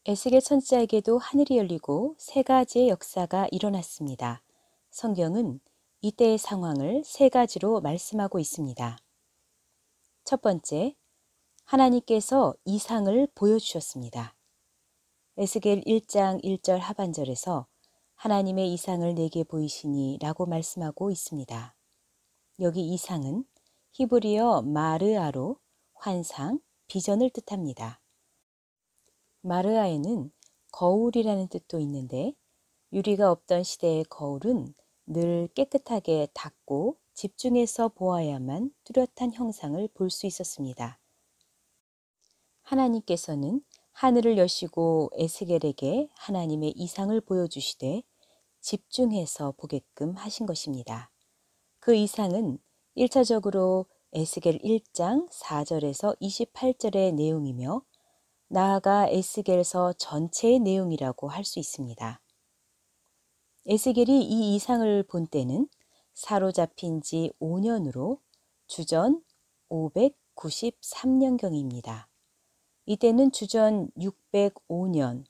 에스겔 선지자에게도 하늘이 열리고 세 가지의 역사가 일어났습니다. 성경은 이때의 상황을 세 가지로 말씀하고 있습니다. 첫 번째, 하나님께서 이상을 보여주셨습니다. 에스겔 1장 1절 하반절에서 하나님의 이상을 내게 보이시니 라고 말씀하고 있습니다. 여기 이상은 히브리어 마르아로 환상, 비전을 뜻합니다. 마르아에는 거울이라는 뜻도 있는데 유리가 없던 시대의 거울은 늘 깨끗하게 닦고 집중해서 보아야만 뚜렷한 형상을 볼 수 있었습니다. 하나님께서는 하늘을 여시고 에스겔에게 하나님의 이상을 보여주시되 집중해서 보게끔 하신 것입니다. 그 이상은 1차적으로 에스겔 1장 4절에서 28절의 내용이며 나아가 에스겔서 전체의 내용이라고 할 수 있습니다. 에스겔이 이 이상을 본 때는 사로잡힌 지 5년으로 주전 593년경입니다. 이때는 주전 605년,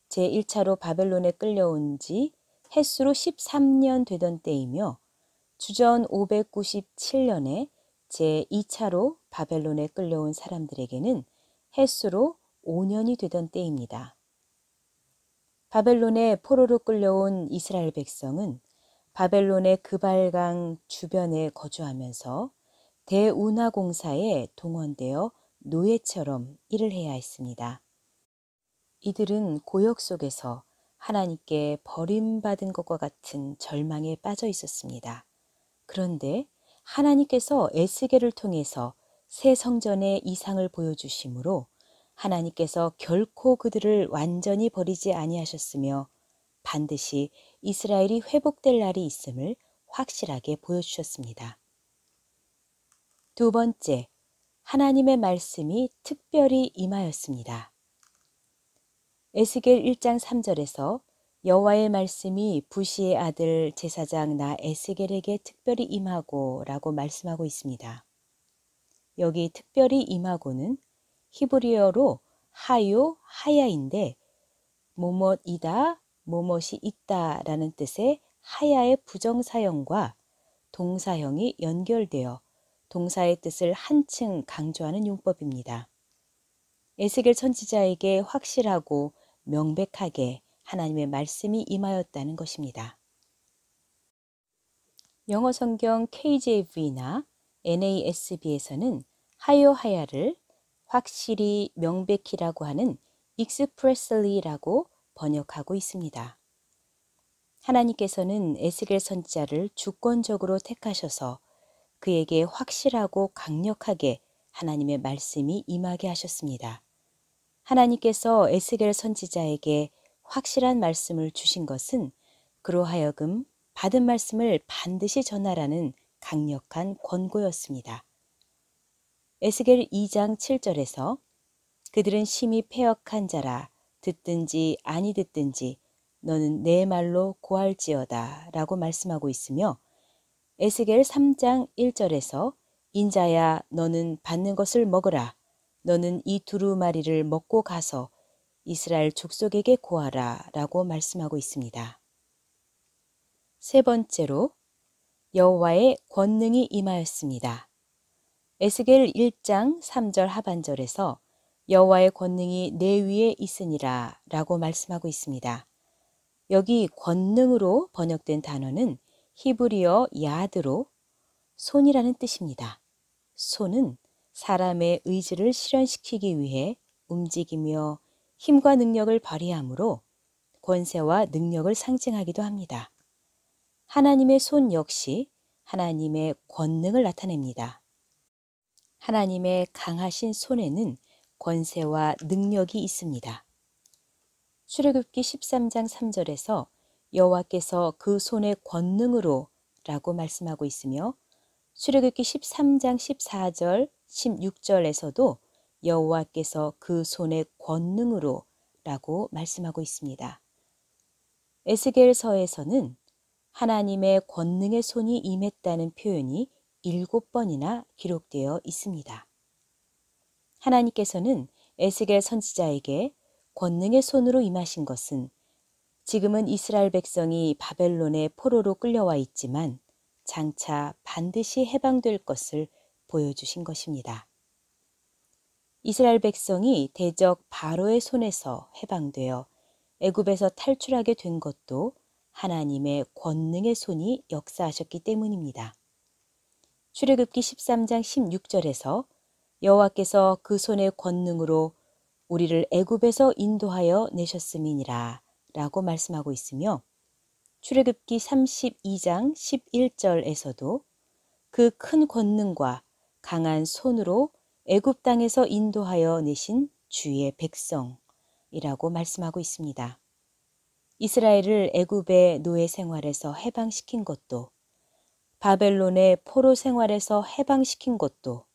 제1차로 바벨론에 끌려온 지 햇수로 13년 되던 때이며 주전 597년에 제2차로 바벨론에 끌려온 사람들에게는 햇수로 5년이 되던 때입니다. 바벨론에 포로로 끌려온 이스라엘 백성은 바벨론의 그발강 주변에 거주하면서 대운하 공사에 동원되어 노예처럼 일을 해야 했습니다. 이들은 고역 속에서 하나님께 버림받은 것과 같은 절망에 빠져 있었습니다. 그런데 하나님께서 에스겔을 통해서 새 성전의 이상을 보여주심으로 하나님께서 결코 그들을 완전히 버리지 아니하셨으며 반드시 이스라엘이 회복될 날이 있음을 확실하게 보여주셨습니다. 두 번째, 하나님의 말씀이 특별히 임하였습니다. 에스겔 1장 3절에서 여호와의 말씀이 부시의 아들 제사장 나 에스겔에게 특별히 임하고 라고 말씀하고 있습니다. 여기 특별히 임하고는 히브리어로 하요, 하야인데 뭐뭇이다, 뭐뭇이 있다 라는 뜻의 하야의 부정사형과 동사형이 연결되어 동사의 뜻을 한층 강조하는 용법입니다. 에스겔 선지자에게 확실하고 명백하게 하나님의 말씀이 임하였다는 것입니다. 영어 성경 KJV나 NASB에서는 하요하야를 확실히 명백히라고 하는 expressly라고 번역하고 있습니다. 하나님께서는 에스겔 선지자를 주권적으로 택하셔서 그에게 확실하고 강력하게 하나님의 말씀이 임하게 하셨습니다. 하나님께서 에스겔 선지자에게 확실한 말씀을 주신 것은 그로 하여금 받은 말씀을 반드시 전하라는 강력한 권고였습니다. 에스겔 2장 7절에서 그들은 심히 패역한 자라 듣든지 아니 듣든지 너는 내 말로 고할지어다 라고 말씀하고 있으며 에스겔 3장 1절에서 인자야 너는 받는 것을 먹으라 너는 이 두루마리를 먹고 가서 이스라엘 족속에게 고하라 라고 말씀하고 있습니다. 세 번째로 여호와의 권능이 임하였습니다. 에스겔 1장 3절 하반절에서 여호와의 권능이 내 위에 있으니라 라고 말씀하고 있습니다. 여기 권능으로 번역된 단어는 히브리어 야드로 손이라는 뜻입니다. 손은 사람의 의지를 실현시키기 위해 움직이며 힘과 능력을 발휘하므로 권세와 능력을 상징하기도 합니다. 하나님의 손 역시 하나님의 권능을 나타냅니다. 하나님의 강하신 손에는 권세와 능력이 있습니다. 출애굽기 13장 3절에서 여호와께서 그 손의 권능으로 라고 말씀하고 있으며 출애굽기 13장 14절 16절에서도 여호와께서 그 손의 권능으로 라고 말씀하고 있습니다. 에스겔서에서는 하나님의 권능의 손이 임했다는 표현이 7번이나 기록되어 있습니다. 하나님께서는 에스겔 선지자에게 권능의 손으로 임하신 것은 지금은 이스라엘 백성이 바벨론의 포로로 끌려와 있지만 장차 반드시 해방될 것을 보여주신 것입니다. 이스라엘 백성이 대적 바로의 손에서 해방되어 애굽에서 탈출하게 된 것도 하나님의 권능의 손이 역사하셨기 때문입니다. 출애굽기 13장 16절에서 여호와께서 그 손의 권능으로 우리를 애굽에서 인도하여 내셨음이니라 라고 말씀하고 있으며 출애굽기 32장 11절에서도 그 큰 권능과 강한 손으로 애굽 땅에서 인도하여 내신 주의 백성이라고 말씀하고 있습니다. 이스라엘을 애굽의 노예 생활에서 해방시킨 것도 바벨론의 포로 생활에서 해방시킨 것도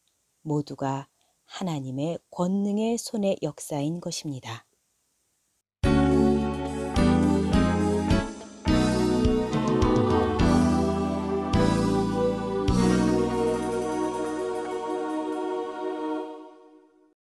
모두가 하나님의 권능의 손의 역사인 것입니다.